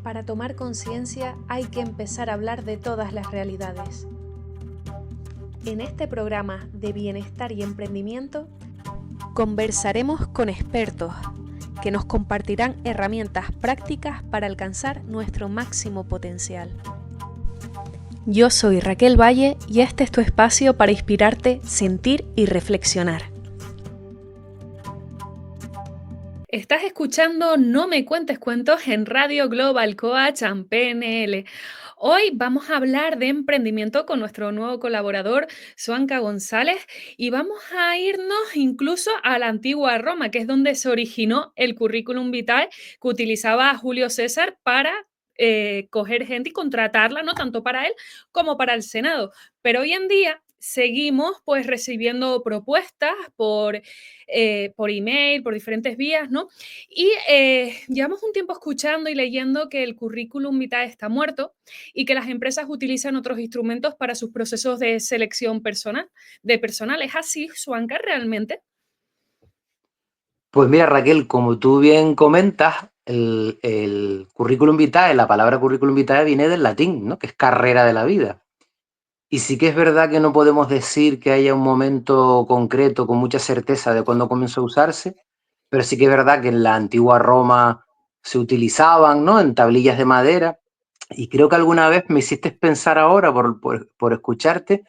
Para tomar conciencia hay que empezar a hablar de todas las realidades. En este programa de bienestar y emprendimiento conversaremos con expertos que nos compartirán herramientas prácticas para alcanzar nuestro máximo potencial. Yo soy Raquel Valle y este es tu espacio para inspirarte, sentir y reflexionar. Estás escuchando No me cuentes cuentos en Radio Global Coach and PNL. Hoy vamos a hablar de emprendimiento con nuestro nuevo colaborador, Suanca González, y vamos a irnos incluso a la antigua Roma, que es donde se originó el currículum vitae que utilizaba Julio César para coger gente y contratarla, no tanto para él como para el Senado. Pero hoy en día seguimos pues recibiendo propuestas por email, por diferentes vías, ¿no? Y llevamos un tiempo escuchando y leyendo que el currículum vitae está muerto y que las empresas utilizan otros instrumentos para sus procesos de selección de personal. ¿Es así, Suanca, realmente? Pues mira, Raquel, como tú bien comentas, el currículum vitae, la palabra currículum vitae viene del latín, ¿no? Que es carrera de la vida. Y sí que es verdad que no podemos decir que haya un momento concreto con mucha certeza de cuándo comenzó a usarse, pero sí que es verdad que en la antigua Roma se utilizaban, ¿no? En tablillas de madera. Y creo que alguna vez me hiciste pensar ahora, por escucharte,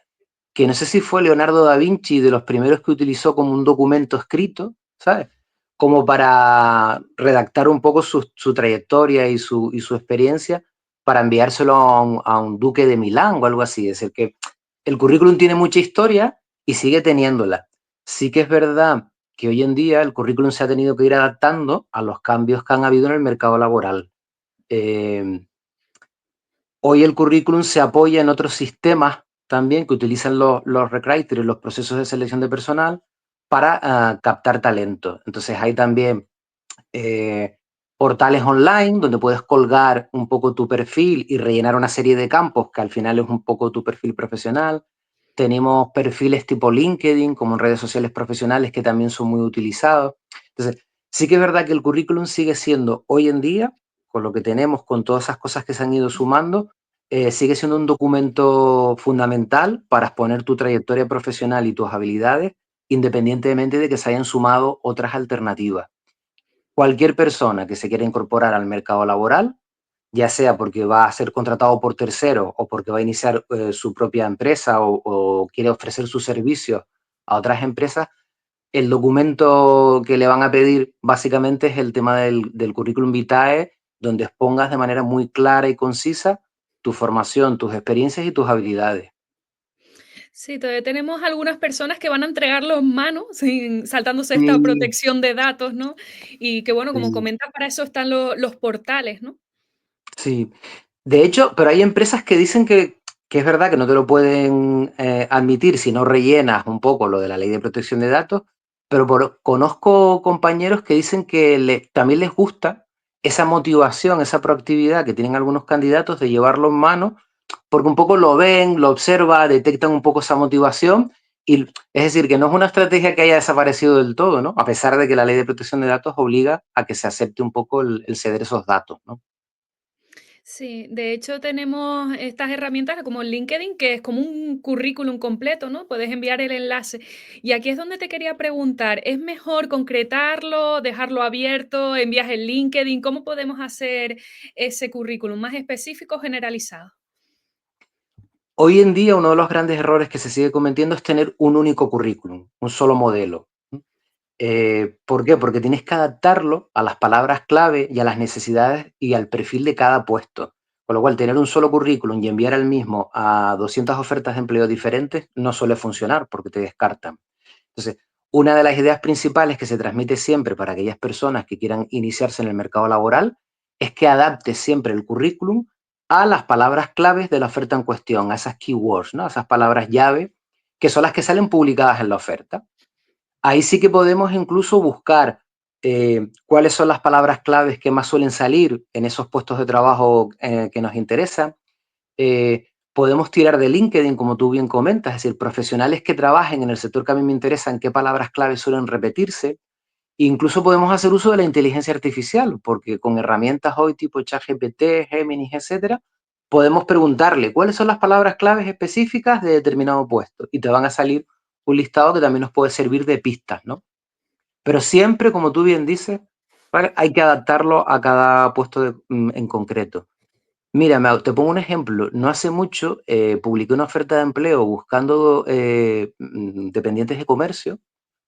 que no sé si fue Leonardo da Vinci de los primeros que utilizó como un documento escrito, ¿sabes? Como para redactar un poco su trayectoria y su experiencia para enviárselo a un duque de Milán o algo así. Es decir, que el currículum tiene mucha historia y sigue teniéndola. Sí que es verdad que hoy en día el currículum se ha tenido que ir adaptando a los cambios que han habido en el mercado laboral. Eh, Hoy el currículum se apoya en otros sistemas también que utilizan los recruiters, los procesos de selección de personal, para captar talento. Entonces hay también eh, portales online donde puedes colgar un poco tu perfil y rellenar una serie de campos que al final es un poco tu perfil profesional. Tenemos perfiles tipo LinkedIn, como en redes sociales profesionales, que también son muy utilizados. Entonces, sí que es verdad que el currículum sigue siendo hoy en día, con lo que tenemos, con todas esas cosas que se han ido sumando, sigue siendo un documento fundamental para exponer tu trayectoria profesional y tus habilidades, independientemente de que se hayan sumado otras alternativas. Cualquier persona que se quiera incorporar al mercado laboral, ya sea porque va a ser contratado por terceros o porque va a iniciar su propia empresa o quiere ofrecer sus servicios a otras empresas, el documento que le van a pedir básicamente es el tema del currículum vitae, donde expongas de manera muy clara y concisa tu formación, tus experiencias y tus habilidades. Sí, todavía tenemos algunas personas que van a entregarlo en mano, saltándose esta Sí, protección de datos, ¿no? Y que bueno, como sí, comentas, para eso están los portales, ¿no? sí. De hecho, pero hay empresas que dicen que es verdad que no te lo pueden admitir si no rellenas un poco lo de la ley de protección de datos, pero conozco compañeros que dicen que también les gusta esa motivación, esa proactividad que tienen algunos candidatos de llevarlo en mano, porque un poco lo ven, lo observan, detectan un poco esa motivación, y es decir, que no es una estrategia que haya desaparecido del todo, ¿no? A pesar de que la ley de protección de datos obliga a que se acepte un poco el ceder esos datos, ¿no? Sí, de hecho tenemos estas herramientas como LinkedIn, que es como un currículum completo, ¿no? Puedes enviar el enlace. Y aquí es donde te quería preguntar, ¿es mejor concretarlo, dejarlo abierto, envías el LinkedIn? ¿Cómo podemos hacer ese currículum más específico, generalizado? Hoy en día uno de los grandes errores que se sigue cometiendo es tener un único currículum, un solo modelo. ¿Por qué? Porque tienes que adaptarlo a las palabras clave y a las necesidades y al perfil de cada puesto. Con lo cual, tener un solo currículum y enviar el mismo a 200 ofertas de empleo diferentes no suele funcionar porque te descartan. Entonces, una de las ideas principales que se transmite siempre para aquellas personas que quieran iniciarse en el mercado laboral es que adapte siempre el currículum a las palabras claves de la oferta en cuestión, a esas keywords, ¿no? A esas palabras llave que son las que salen publicadas en la oferta. Ahí sí que podemos incluso buscar cuáles son las palabras claves que más suelen salir en esos puestos de trabajo que nos interesan. Podemos tirar de LinkedIn, como tú bien comentas, es decir, profesionales que trabajen en el sector que a mí me interesa, en qué palabras claves suelen repetirse, Incluso podemos hacer uso de la inteligencia artificial, porque con herramientas hoy tipo ChatGPT, Géminis, etcétera, podemos preguntarle cuáles son las palabras claves específicas de determinado puesto y te van a salir un listado que también nos puede servir de pistas, ¿no? Pero siempre, como tú bien dices, ¿vale? Hay que adaptarlo a cada puesto en concreto. Mira, te pongo un ejemplo. No hace mucho publiqué una oferta de empleo buscando dependientes de comercio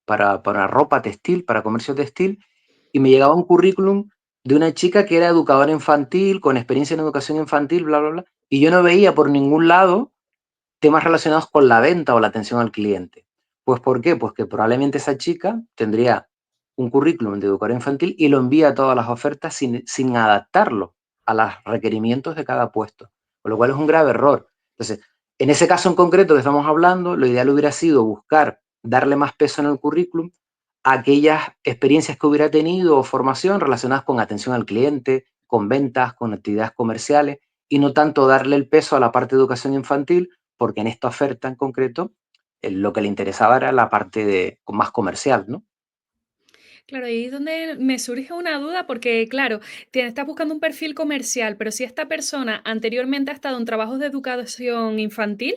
para ropa textil, para comercio textil, y me llegaba un currículum de una chica que era educadora infantil, con experiencia en educación infantil, bla, bla, bla, y yo no veía por ningún lado temas relacionados con la venta o la atención al cliente. Pues ¿por qué? Pues que probablemente esa chica tendría un currículum de educadora infantil y lo envía a todas las ofertas sin adaptarlo a los requerimientos de cada puesto, con lo cual es un grave error. Entonces, en ese caso en concreto que estamos hablando, lo ideal hubiera sido buscar darle más peso en el currículum a aquellas experiencias que hubiera tenido o formación relacionadas con atención al cliente, con ventas, con actividades comerciales, y no tanto darle el peso a la parte de educación infantil, porque en esta oferta en concreto lo que le interesaba era la parte más comercial, ¿no? Claro, ahí es donde me surge una duda porque, claro, estás buscando un perfil comercial, pero si esta persona anteriormente ha estado en trabajos de educación infantil,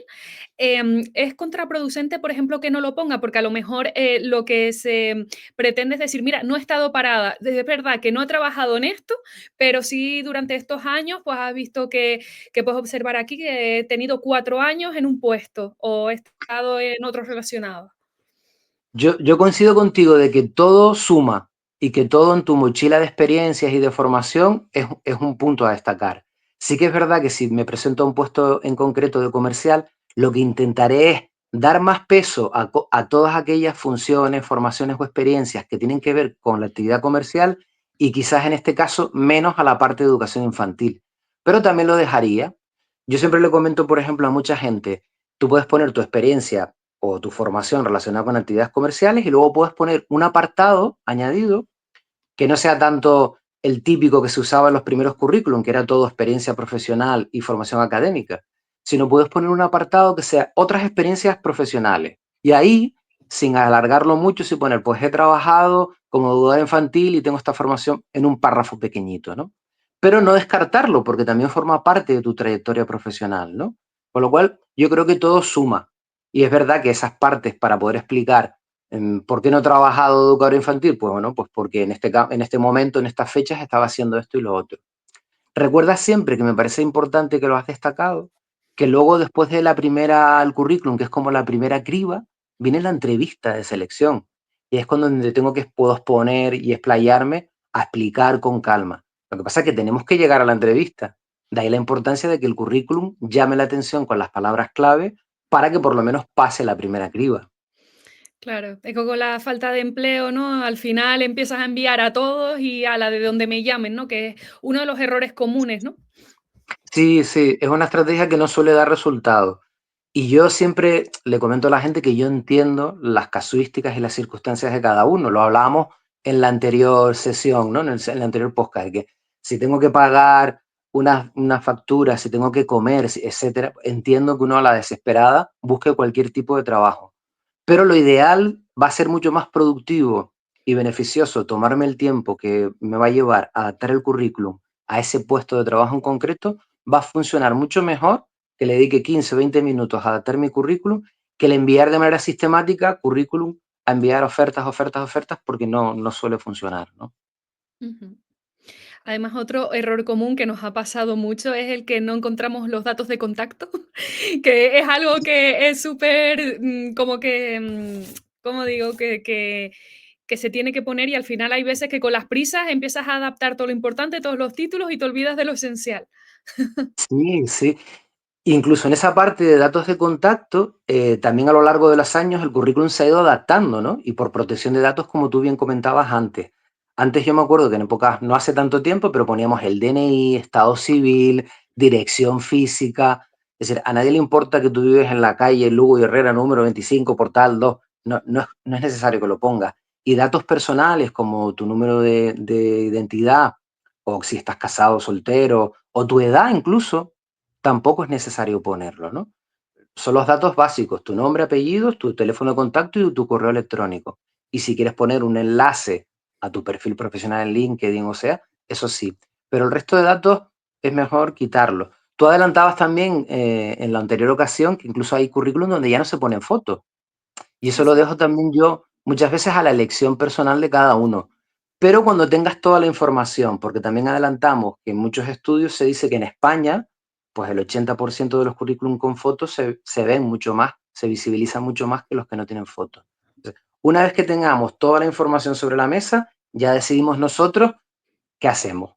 es contraproducente, por ejemplo, que no lo ponga, porque a lo mejor lo que se pretende es decir, mira, no he estado parada, es verdad que no he trabajado en esto, pero sí durante estos años, pues has visto que puedes observar aquí que he tenido 4 años en un puesto o he estado en otros relacionados. Yo coincido contigo de que todo suma y que todo en tu mochila de experiencias y de formación es un punto a destacar. Sí que es verdad que si me presento a un puesto en concreto de comercial, lo que intentaré es dar más peso a todas aquellas funciones, formaciones o experiencias que tienen que ver con la actividad comercial y quizás en este caso menos a la parte de educación infantil. Pero también lo dejaría. Yo siempre le comento, por ejemplo, a mucha gente, tú puedes poner tu experiencia o tu formación relacionada con actividades comerciales y luego puedes poner un apartado añadido que no sea tanto el típico que se usaba en los primeros currículum, que era todo experiencia profesional y formación académica, sino puedes poner un apartado que sea otras experiencias profesionales. Y ahí, sin alargarlo mucho, si poner, pues he trabajado como educador infantil y tengo esta formación en un párrafo pequeñito, ¿no? Pero no descartarlo, porque también forma parte de tu trayectoria profesional, ¿no? Con lo cual, yo creo que todo suma. Y es verdad que esas partes para poder explicar ¿por qué no he trabajado de educador infantil? Pues bueno, pues porque en este momento, en estas fechas, estaba haciendo esto y lo otro. Recuerda siempre que me parece importante que lo has destacado, que luego después de la primera, el currículum, que es como la primera criba, viene la entrevista de selección. Y es cuando donde tengo que puedo exponer y explayarme a explicar con calma. Lo que pasa es que tenemos que llegar a la entrevista. De ahí la importancia de que el currículum llame la atención con las palabras clave para que por lo menos pase la primera criba. Claro, es que con la falta de empleo, ¿no? Al final empiezas a enviar a todos y a la de donde me llamen, ¿no? Que es uno de los errores comunes, ¿no? Sí, sí, es una estrategia que no suele dar resultado. Y yo siempre le comento a la gente que yo entiendo las casuísticas y las circunstancias de cada uno. Lo hablábamos en la anterior sesión, ¿no? En el anterior podcast, que si tengo que pagar una factura, si tengo que comer, etcétera, entiendo que uno a la desesperada busque cualquier tipo de trabajo. Pero lo ideal va a ser mucho más productivo y beneficioso tomarme el tiempo que me va a llevar a adaptar el currículum a ese puesto de trabajo en concreto, va a funcionar mucho mejor que le dedique 15 o 20 minutos a adaptar mi currículum que el enviar de manera sistemática currículum a enviar ofertas, ofertas, ofertas, porque no suele funcionar, ¿no? Ujú. Además, otro error común que nos ha pasado mucho es el que no encontramos los datos de contacto, que es algo que es súper, como que, ¿cómo digo? Que se tiene que poner y al final hay veces que con las prisas empiezas a adaptar todo lo importante, todos los títulos y te olvidas de lo esencial. Sí, sí. Incluso en esa parte de datos de contacto, también a lo largo de los años el currículum se ha ido adaptando, ¿no? Y por protección de datos, como tú bien comentabas antes. Antes yo me acuerdo que en épocas, no hace tanto tiempo, pero poníamos el DNI, estado civil, dirección física. Es decir, a nadie le importa que tú vives en la calle Lugo y Herrera número 25, portal 2. No es necesario que lo pongas. Y datos personales como tu número de identidad, o si estás casado o soltero, o tu edad incluso, tampoco es necesario ponerlo, ¿no? Son los datos básicos, tu nombre, apellidos, tu teléfono de contacto y tu correo electrónico. Y si quieres poner un enlace a tu perfil profesional en LinkedIn, o sea, eso sí. Pero el resto de datos es mejor quitarlo. Tú adelantabas también en la anterior ocasión que incluso hay currículum donde ya no se ponen fotos. Y Sí, eso lo sí. dejo también yo muchas veces a la elección personal de cada uno. Pero cuando tengas toda la información, porque también adelantamos que en muchos estudios se dice que en España, pues el 80% de los currículum con fotos se ven mucho más, se visibilizan mucho más que los que no tienen fotos. Entonces, una vez que tengamos toda la información sobre la mesa, ya decidimos nosotros qué hacemos.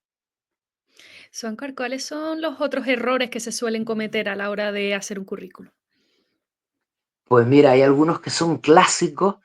Suancar, ¿cuáles son los otros errores que se suelen cometer a la hora de hacer un currículum? Pues mira, hay algunos que son clásicos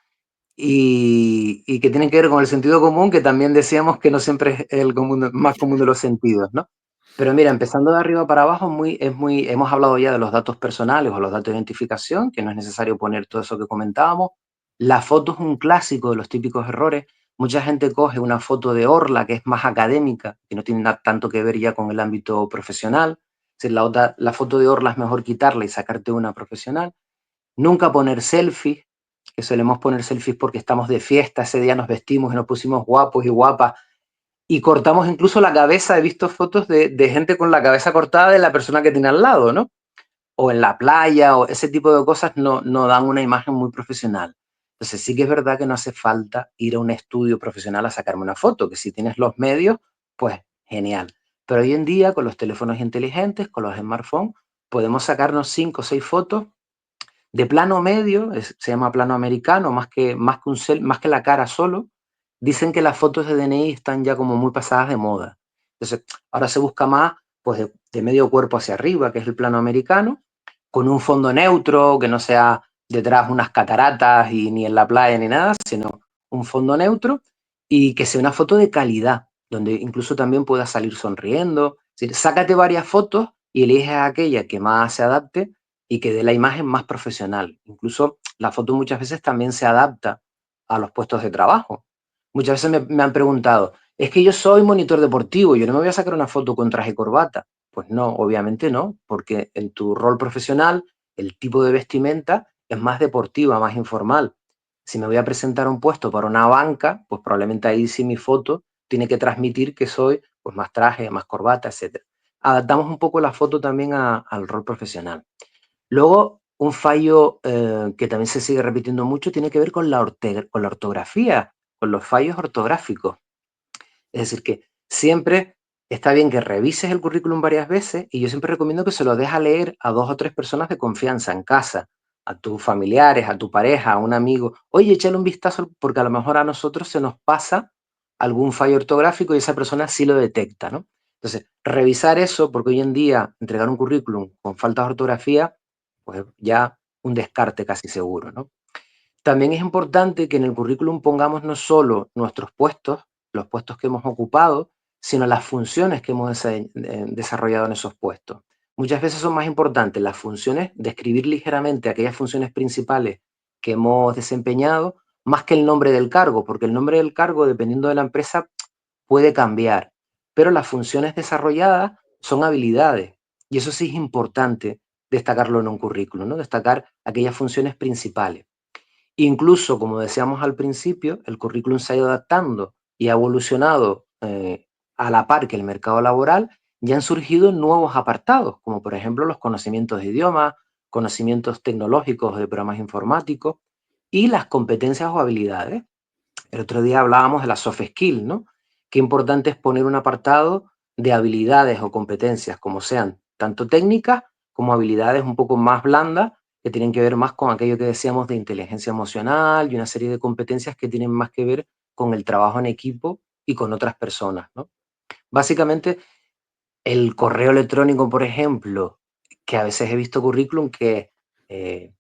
y que tienen que ver con el sentido común, que también decíamos que no siempre es el común, más común de los sentidos, ¿no? Pero mira, empezando de arriba para abajo, hemos hablado ya de los datos personales o los datos de identificación, que no es necesario poner todo eso que comentábamos. La foto es un clásico de los típicos errores. Mucha gente coge una foto de orla que es más académica, que no tiene tanto que ver ya con el ámbito profesional. Es decir, la foto de orla es mejor quitarla y sacarte una profesional. Nunca poner selfies, que solemos poner selfies porque estamos de fiesta, ese día nos vestimos y nos pusimos guapos y guapas y cortamos incluso la cabeza. He visto fotos de gente con la cabeza cortada de la persona que tiene al lado, ¿no? O en la playa, o ese tipo de cosas no dan una imagen muy profesional. Entonces sí que es verdad que no hace falta ir a un estudio profesional a sacarme una foto, que si tienes los medios, pues genial. Pero hoy en día con los teléfonos inteligentes, con los smartphones, podemos sacarnos 5 o 6 fotos de plano medio, se llama plano americano, más que la cara solo. Dicen que las fotos de DNI están ya como muy pasadas de moda. Entonces, ahora se busca más pues, de medio cuerpo hacia arriba, que es el plano americano, con un fondo neutro, que no sea detrás unas cataratas y ni en la playa ni nada, sino un fondo neutro y que sea una foto de calidad, donde incluso también puedas salir sonriendo. Es decir, sácate varias fotos y eliges aquella que más se adapte y que dé la imagen más profesional. Incluso la foto muchas veces también se adapta a los puestos de trabajo. Muchas veces me han preguntado, es que yo soy monitor deportivo, yo no me voy a sacar una foto con traje y corbata. Pues no, obviamente no, porque en tu rol profesional el tipo de vestimenta es más deportiva, más informal. Si me voy a presentar a un puesto para una banca, pues probablemente ahí sí mi foto tiene que transmitir que soy pues más traje, más corbata, etcétera. Adaptamos un poco la foto también al rol profesional. Luego, un fallo que también se sigue repitiendo mucho tiene que ver con con la ortografía, con los fallos ortográficos. Es decir, que siempre está bien que revises el currículum varias veces y yo siempre recomiendo que se lo dejes leer a 2 o 3 personas de confianza en casa, a tus familiares, a tu pareja, a un amigo. Oye, échale un vistazo porque a lo mejor a nosotros se nos pasa algún fallo ortográfico y esa persona sí lo detecta, ¿no? Entonces, revisar eso, porque hoy en día entregar un currículum con faltas de ortografía, pues ya un descarte casi seguro, ¿no? También es importante que en el currículum pongamos no solo nuestros puestos, los puestos que hemos ocupado, sino las funciones que hemos desarrollado en esos puestos. Muchas veces son más importantes las funciones, describir ligeramente aquellas funciones principales que hemos desempeñado, más que el nombre del cargo, porque el nombre del cargo, dependiendo de la empresa, puede cambiar, pero las funciones desarrolladas son habilidades, y eso sí es importante destacarlo en un currículum, ¿no? Destacar aquellas funciones principales. Incluso, como decíamos al principio, el currículum se ha ido adaptando y ha evolucionado a la par que el mercado laboral, ya han surgido nuevos apartados, como por ejemplo los conocimientos de idiomas, conocimientos tecnológicos de programas informáticos y las competencias o habilidades. El otro día hablábamos de las soft skills, ¿no? Qué importante es poner un apartado de habilidades o competencias, como sean tanto técnicas como habilidades un poco más blandas, que tienen que ver más con aquello que decíamos de inteligencia emocional y una serie de competencias que tienen más que ver con el trabajo en equipo y con otras personas, ¿no? Básicamente, el correo electrónico, por ejemplo, que a veces he visto currículum que eh,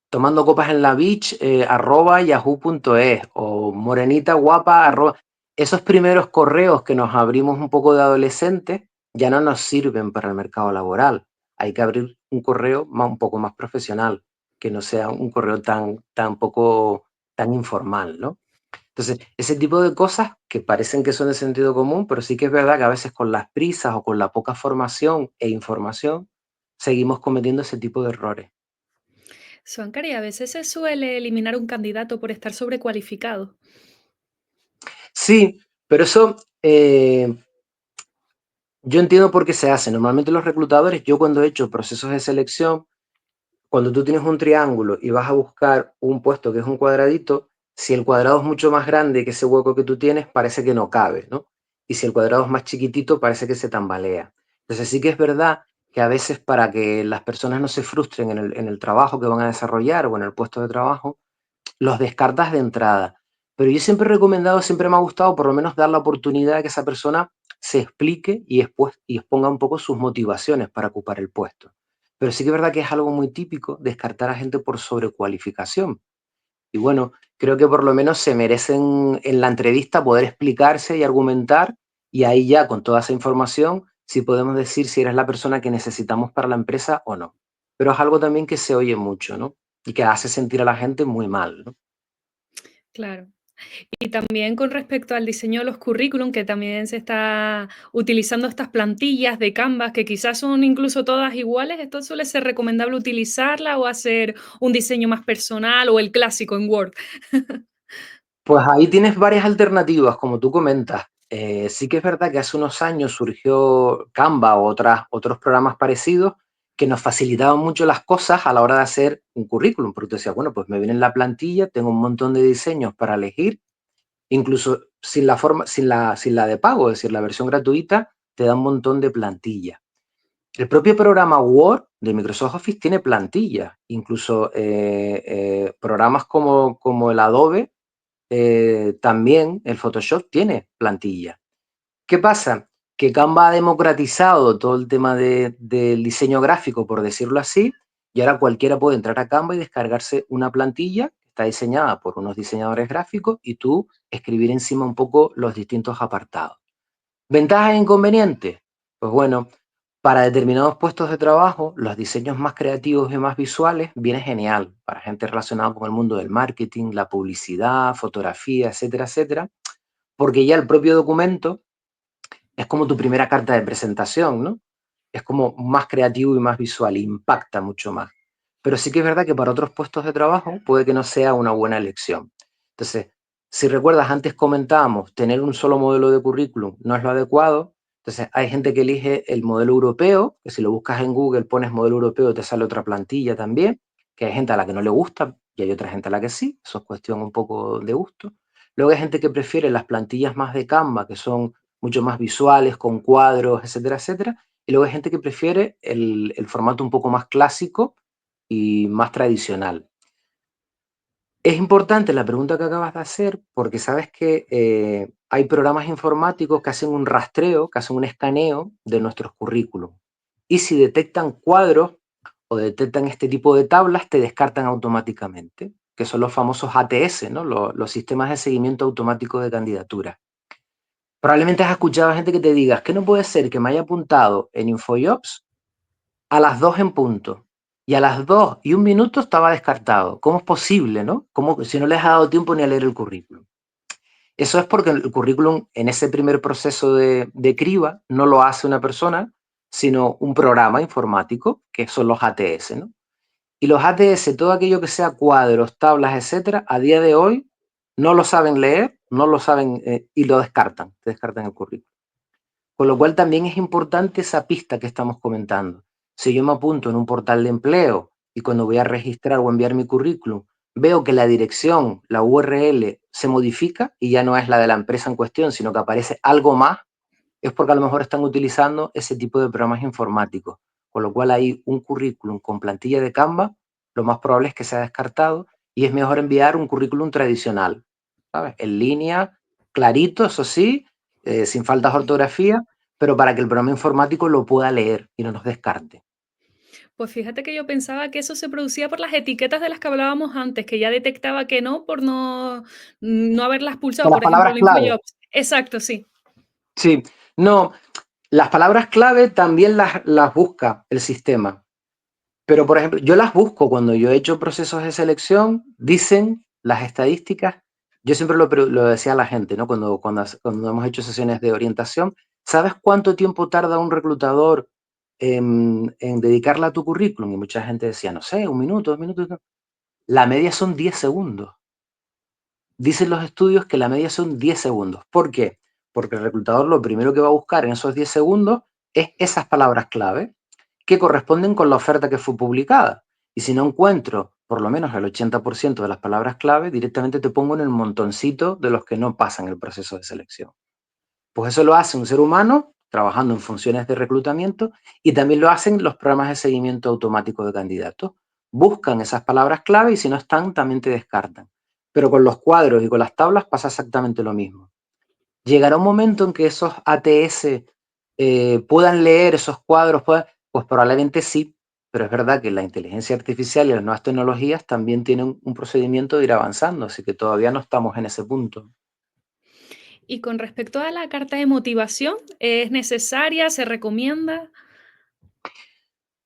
tomando copas en la beach, arroba yahoo.es o morenita guapa, arroba. Esos primeros correos que nos abrimos un poco de adolescentes ya no nos sirven para el mercado laboral. Hay que abrir un correo un poco más profesional, que no sea un correo tan informal, ¿no? Entonces, ese tipo de cosas que parecen que son de sentido común, pero sí que es verdad que a veces con las prisas o con la poca formación e información seguimos cometiendo ese tipo de errores. Suancar, y a veces se suele eliminar un candidato por estar sobrecualificado. Sí, pero eso yo entiendo por qué se hace. Normalmente los reclutadores, yo cuando he hecho procesos de selección, cuando tú tienes un triángulo y vas a buscar un puesto que es un cuadradito, si el cuadrado es mucho más grande que ese hueco que tú tienes, parece que no cabe, ¿no? Y si el cuadrado es más chiquitito, parece que se tambalea. Entonces sí que es verdad que a veces para que las personas no se frustren en el trabajo que van a desarrollar o en el puesto de trabajo, los descartas de entrada. Pero yo siempre he recomendado, siempre me ha gustado por lo menos dar la oportunidad de que esa persona se explique y, después, y exponga un poco sus motivaciones para ocupar el puesto. Pero sí que es verdad que es algo muy típico descartar a gente por sobrecualificación. Y bueno, creo que por lo menos se merecen en la entrevista poder explicarse y argumentar y ahí ya con toda esa información si podemos decir si eres la persona que necesitamos para la empresa o no. Pero es algo también que se oye mucho, ¿no? Y que hace sentir a la gente muy mal, ¿no? Claro. Y también con respecto al diseño de los currículum, que también se está utilizando estas plantillas de Canvas, que quizás son incluso todas iguales, ¿esto suele ser recomendable utilizarla o hacer un diseño más personal o el clásico en Word? Pues ahí tienes varias alternativas, como tú comentas. Sí que es verdad que hace unos años surgió Canva o otros programas parecidos que nos facilitaban mucho las cosas a la hora de hacer un currículum, porque tú decías, bueno, pues me viene en la plantilla, tengo un montón de diseños para elegir, incluso sin la de pago, es decir, la versión gratuita te da un montón de plantillas. El propio programa Word de Microsoft Office tiene plantillas, incluso programas como el Adobe también el Photoshop tiene plantilla. ¿Qué pasa? Que Canva ha democratizado todo el tema del diseño gráfico, por decirlo así, y ahora cualquiera puede entrar a Canva y descargarse una plantilla que está diseñada por unos diseñadores gráficos y tú escribir encima un poco los distintos apartados. ¿Ventajas e inconvenientes? Pues bueno, para determinados puestos de trabajo, los diseños más creativos y más visuales viene genial para gente relacionada con el mundo del marketing, la publicidad, fotografía, etcétera, etcétera, porque ya el propio documento es como tu primera carta de presentación, ¿no? Es como más creativo y más visual, impacta mucho más. Pero sí que es verdad que para otros puestos de trabajo puede que no sea una buena elección. Entonces, si recuerdas, antes comentábamos, tener un solo modelo de currículum no es lo adecuado. Entonces, hay gente que elige el modelo europeo, que si lo buscas en Google, pones modelo europeo, te sale otra plantilla también, que hay gente a la que no le gusta y hay otra gente a la que sí, eso es cuestión un poco de gusto. Luego hay gente que prefiere las plantillas más de Canva, que son mucho más visuales, con cuadros, etcétera, etcétera. Y luego hay gente que prefiere el formato un poco más clásico y más tradicional. Es importante la pregunta que acabas de hacer porque sabes que hay programas informáticos que hacen un rastreo, que hacen un escaneo de nuestros currículos. Y si detectan cuadros o detectan este tipo de tablas, te descartan automáticamente, que son los famosos ATS, ¿no? Los sistemas de seguimiento automático de candidatura. Probablemente has escuchado a gente que te diga, que no puede ser que me haya apuntado en InfoJobs a las 2 en punto y a las 2 y un minuto estaba descartado. ¿Cómo es posible, no? ¿Cómo, si no les ha dado tiempo ni a leer el currículum? Eso es porque el currículum en ese primer proceso de criba no lo hace una persona, sino un programa informático, que son los ATS, ¿no? Y los ATS, todo aquello que sea cuadros, tablas, etcétera, a día de hoy no lo saben leer, no lo saben y lo descartan, te descartan el currículum. Con lo cual también es importante esa pista que estamos comentando. Si yo me apunto en un portal de empleo y cuando voy a registrar o enviar mi currículum, veo que la dirección, la URL, se modifica y ya no es la de la empresa en cuestión, sino que aparece algo más, es porque a lo mejor están utilizando ese tipo de programas informáticos. Con lo cual hay un currículum con plantilla de Canva, lo más probable es que sea descartado y es mejor enviar un currículum tradicional, ¿sabes? En línea, clarito, eso sí, sin faltas de ortografía, pero para que el programa informático lo pueda leer y no nos descarte. Pues fíjate que yo pensaba que eso se producía por las etiquetas de las que hablábamos antes, que ya detectaba que no por no haberlas pulsado, Con las por ejemplo, palabras el clave. InfoJobs. Exacto, sí. Sí, no, las palabras clave también las busca el sistema. Pero, por ejemplo, yo las busco cuando yo he hecho procesos de selección, dicen las estadísticas, yo siempre lo decía a la gente, ¿no? Cuando hemos hecho sesiones de orientación, ¿sabes cuánto tiempo tarda un reclutador en dedicarle a tu currículum? Y mucha gente decía, no sé, un minuto, 2 minutos. No. La media son 10 segundos. dicen los estudios que la media son 10 segundos. ¿Por qué? Porque el reclutador lo primero que va a buscar en esos 10 segundos es esas palabras clave que corresponden con la oferta que fue publicada. Y si no encuentro por lo menos el 80% de las palabras clave, directamente te pongo en el montoncito de los que no pasan el proceso de selección. Pues eso lo hace un ser humano trabajando en funciones de reclutamiento y también lo hacen los programas de seguimiento automático de candidatos. Buscan esas palabras clave y si no están, también te descartan. Pero con los cuadros y con las tablas pasa exactamente lo mismo. ¿Llegará un momento en que esos ATS puedan leer esos cuadros? Pues probablemente sí, pero es verdad que la inteligencia artificial y las nuevas tecnologías también tienen un procedimiento de ir avanzando, así que todavía no estamos en ese punto. Y con respecto a la carta de motivación, ¿es necesaria? ¿Se recomienda?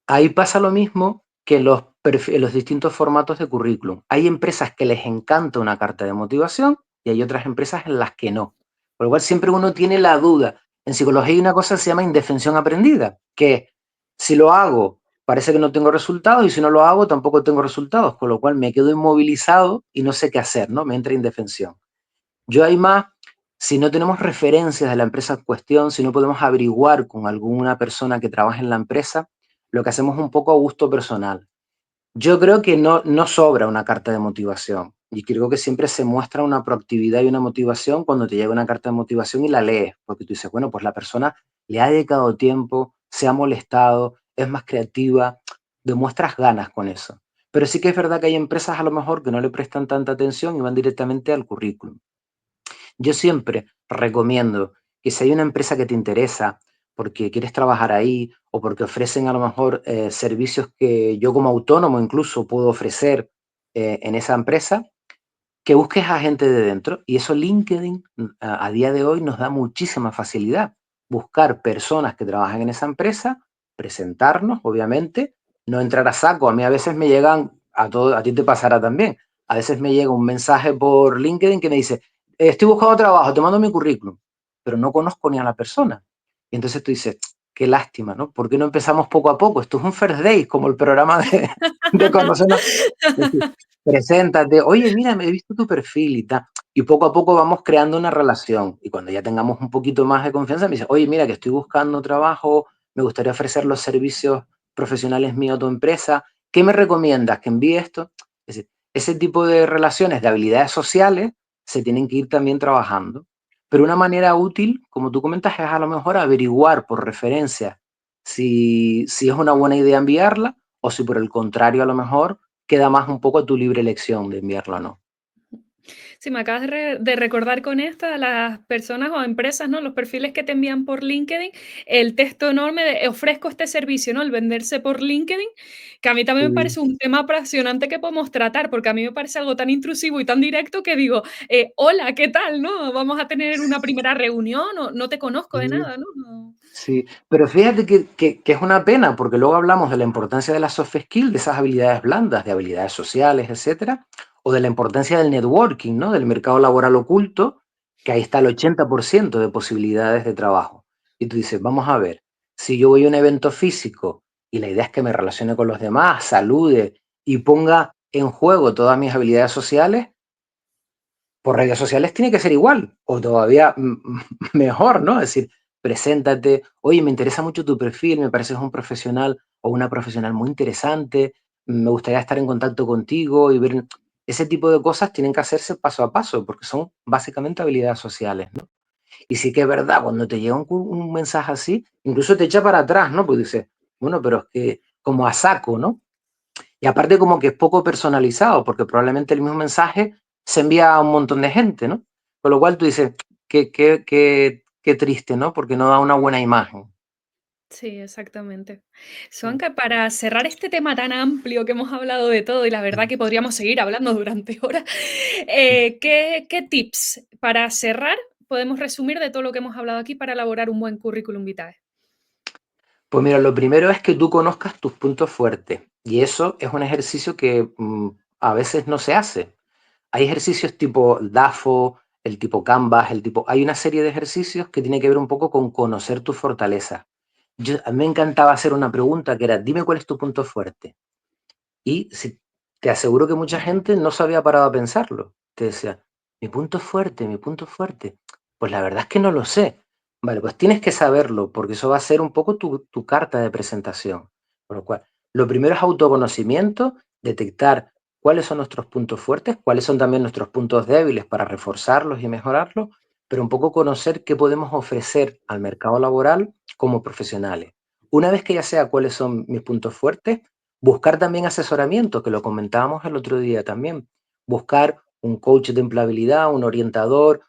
Ahí pasa lo mismo que en los distintos formatos de currículum. Hay empresas que les encanta una carta de motivación y hay otras empresas en las que no. Por lo cual siempre uno tiene la duda. En psicología hay una cosa que se llama indefensión aprendida, que si lo hago parece que no tengo resultados y si no lo hago tampoco tengo resultados, con lo cual me quedo inmovilizado y no sé qué hacer, ¿no? Me entra indefensión. Yo hay más, si no tenemos referencias de la empresa en cuestión, si no podemos averiguar con alguna persona que trabaja en la empresa, lo que hacemos es un poco a gusto personal. Yo creo que no sobra una carta de motivación y creo que siempre se muestra una proactividad y una motivación cuando te llega una carta de motivación y la lees, porque tú dices, bueno, pues la persona le ha dedicado tiempo, se ha molestado, es más creativa, demuestras ganas con eso. Pero sí que es verdad que hay empresas a lo mejor que no le prestan tanta atención y van directamente al currículum. Yo siempre recomiendo que si hay una empresa que te interesa porque quieres trabajar ahí o porque ofrecen a lo mejor servicios que yo como autónomo incluso puedo ofrecer en esa empresa, que busques a gente de dentro. Y eso LinkedIn a día de hoy nos da muchísima facilidad. Buscar personas que trabajan en esa empresa, presentarnos, obviamente, no entrar a saco. A mí a veces me llegan, a ti te pasará también, a veces me llega un mensaje por LinkedIn que me dice, estoy buscando trabajo, te mando mi currículum, pero no conozco ni a la persona. Y entonces tú dices, qué lástima, ¿no? ¿Por qué no empezamos poco a poco? Esto es un first day, como el programa de conocernos. Preséntate, oye, mira, me he visto tu perfil y tal. Y poco a poco vamos creando una relación. Y cuando ya tengamos un poquito más de confianza, me dice, oye, mira, que estoy buscando trabajo, me gustaría ofrecer los servicios profesionales míos a tu empresa. ¿Qué me recomiendas? ¿Que envíe esto? Es decir, ese tipo de relaciones, de habilidades sociales, se tienen que ir también trabajando. Pero una manera útil, como tú comentas, es a lo mejor averiguar por referencia si es una buena idea enviarla o si por el contrario a lo mejor queda más un poco a tu libre elección de enviarlo o no. Sí, me acabas de recordar con esta, las personas o empresas, ¿no? Los perfiles que te envían por LinkedIn, el texto enorme de ofrezco este servicio, ¿no? El venderse por LinkedIn, que a mí también me Sí, parece un tema apasionante que podemos tratar, porque a mí me parece algo tan intrusivo y tan directo que digo, hola, ¿qué tal? ¿No? Vamos a tener una primera reunión, o no te conozco de sí, nada, ¿no? No. sí. Pero fíjate que es una pena, porque luego hablamos de la importancia de las soft skills, de esas habilidades blandas, de habilidades sociales, etcétera, o de la importancia del networking, ¿no? Del mercado laboral oculto, que ahí está el 80% de posibilidades de trabajo. Y tú dices, vamos a ver, si yo voy a un evento físico y la idea es que me relacione con los demás, salude y ponga en juego todas mis habilidades sociales, por redes sociales tiene que ser igual, o todavía mejor, ¿no? Es decir, preséntate, oye, me interesa mucho tu perfil, me pareces un profesional o una profesional muy interesante, me gustaría estar en contacto contigo y ver ese tipo de cosas tienen que hacerse paso a paso, porque son básicamente habilidades sociales, ¿no? Y sí que es verdad, cuando te llega un mensaje así, incluso te echa para atrás, ¿no? Pues dices, bueno, pero es que como a saco, ¿no? Y aparte como que es poco personalizado, porque probablemente el mismo mensaje se envía a un montón de gente, ¿no? Con lo cual tú dices, qué triste, ¿no? Porque no da una buena imagen. Sí, exactamente. Suanca, para cerrar este tema tan amplio que hemos hablado de todo y la verdad que podríamos seguir hablando durante horas, ¿qué tips para cerrar podemos resumir de todo lo que hemos hablado aquí para elaborar un buen currículum vitae? Pues mira, lo primero es que tú conozcas tus puntos fuertes. Y eso es un ejercicio que a veces no se hace. Hay ejercicios tipo DAFO, el tipo Canvas, el tipo... Hay una serie de ejercicios que tiene que ver un poco con conocer tus fortalezas. A mí me encantaba hacer una pregunta que era, dime cuál es tu punto fuerte. Y si, te aseguro que mucha gente no se había parado a pensarlo. Te decía, Mi punto fuerte, mi punto fuerte. Pues la verdad es que no lo sé. Vale, pues tienes que saberlo, porque eso va a ser un poco tu carta de presentación. Por lo cual, lo primero es autoconocimiento, detectar cuáles son nuestros puntos fuertes, cuáles son también nuestros puntos débiles para reforzarlos y mejorarlos, pero un poco conocer qué podemos ofrecer al mercado laboral como profesionales. Una vez que ya sea cuáles son mis puntos fuertes, buscar también asesoramiento, que lo comentábamos el otro día también. Buscar un coach de empleabilidad, un orientador,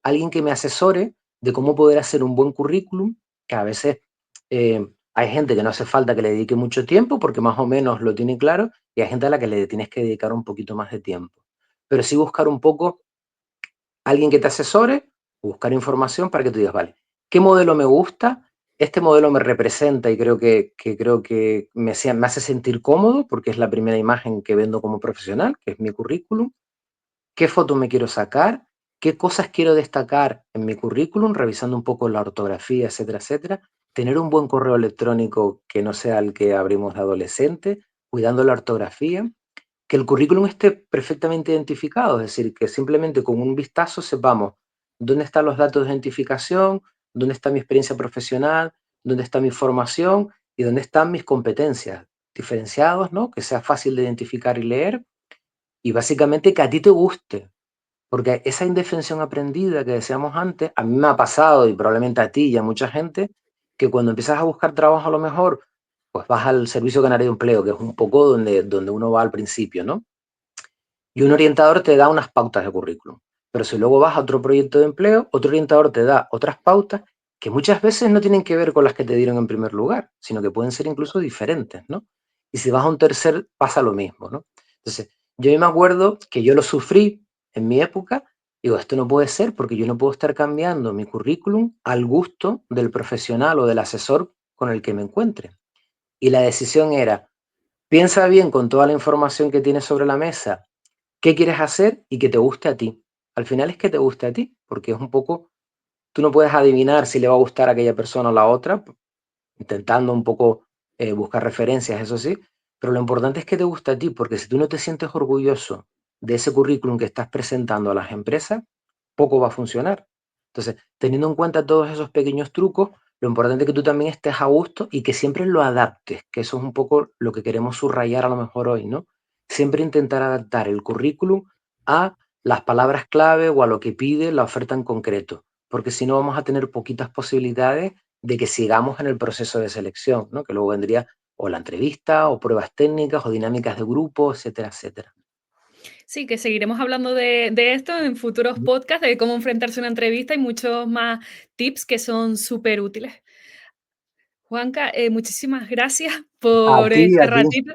alguien que me asesore de cómo poder hacer un buen currículum, que a veces hay gente que no hace falta que le dedique mucho tiempo porque más o menos lo tiene claro y hay gente a la que le tienes que dedicar un poquito más de tiempo. Pero sí buscar un poco alguien que te asesore, buscar información para que tú digas, vale, ¿qué modelo me gusta? Este modelo me representa y creo que me hace sentir cómodo porque es la primera imagen que vendo como profesional, que es mi currículum. ¿Qué foto me quiero sacar? ¿Qué cosas quiero destacar en mi currículum? Revisando un poco la ortografía, etcétera, etcétera. Tener un buen correo electrónico que no sea el que abrimos de adolescente, cuidando la ortografía, que el currículum esté perfectamente identificado, es decir, que simplemente con un vistazo sepamos dónde están los datos de identificación, dónde está mi experiencia profesional, dónde está mi formación y dónde están mis competencias diferenciados, ¿no? Que sea fácil de identificar y leer y básicamente que a ti te guste, porque esa indefensión aprendida que decíamos antes, a mí me ha pasado y probablemente a ti y a mucha gente, que cuando empiezas a buscar trabajo a lo mejor, pues vas al Servicio Canario de Empleo, que es un poco donde uno va al principio, ¿no? Y un orientador te da unas pautas de currículum. Pero si luego vas a otro proyecto de empleo, otro orientador te da otras pautas que muchas veces no tienen que ver con las que te dieron en primer lugar, sino que pueden ser incluso diferentes, ¿no? Y si vas a un tercer, pasa lo mismo, ¿no? Entonces, yo me acuerdo que yo lo sufrí en mi época. Digo, esto no puede ser porque yo no puedo estar cambiando mi currículum al gusto del profesional o del asesor con el que me encuentre. Y la decisión era, piensa bien con toda la información que tienes sobre la mesa qué quieres hacer y que te guste a ti. Al final es que te guste a ti, porque es un poco, tú no puedes adivinar si le va a gustar a aquella persona o la otra, intentando un poco buscar referencias, eso sí, pero lo importante es que te guste a ti, porque si tú no te sientes orgulloso de ese currículum que estás presentando a las empresas, poco va a funcionar. Entonces, teniendo en cuenta todos esos pequeños trucos, lo importante es que tú también estés a gusto y que siempre lo adaptes, que eso es un poco lo que queremos subrayar a lo mejor hoy, ¿no? Siempre intentar adaptar el currículum a las palabras clave o a lo que pide la oferta en concreto, porque si no vamos a tener poquitas posibilidades de que sigamos en el proceso de selección, ¿no? Que luego vendría o la entrevista, o pruebas técnicas, o dinámicas de grupo, etcétera, etcétera. Sí, que seguiremos hablando de esto en futuros podcasts, de cómo enfrentarse a una entrevista y muchos más tips que son súper útiles. Juanca, muchísimas gracias A por ti, a este ti. ratito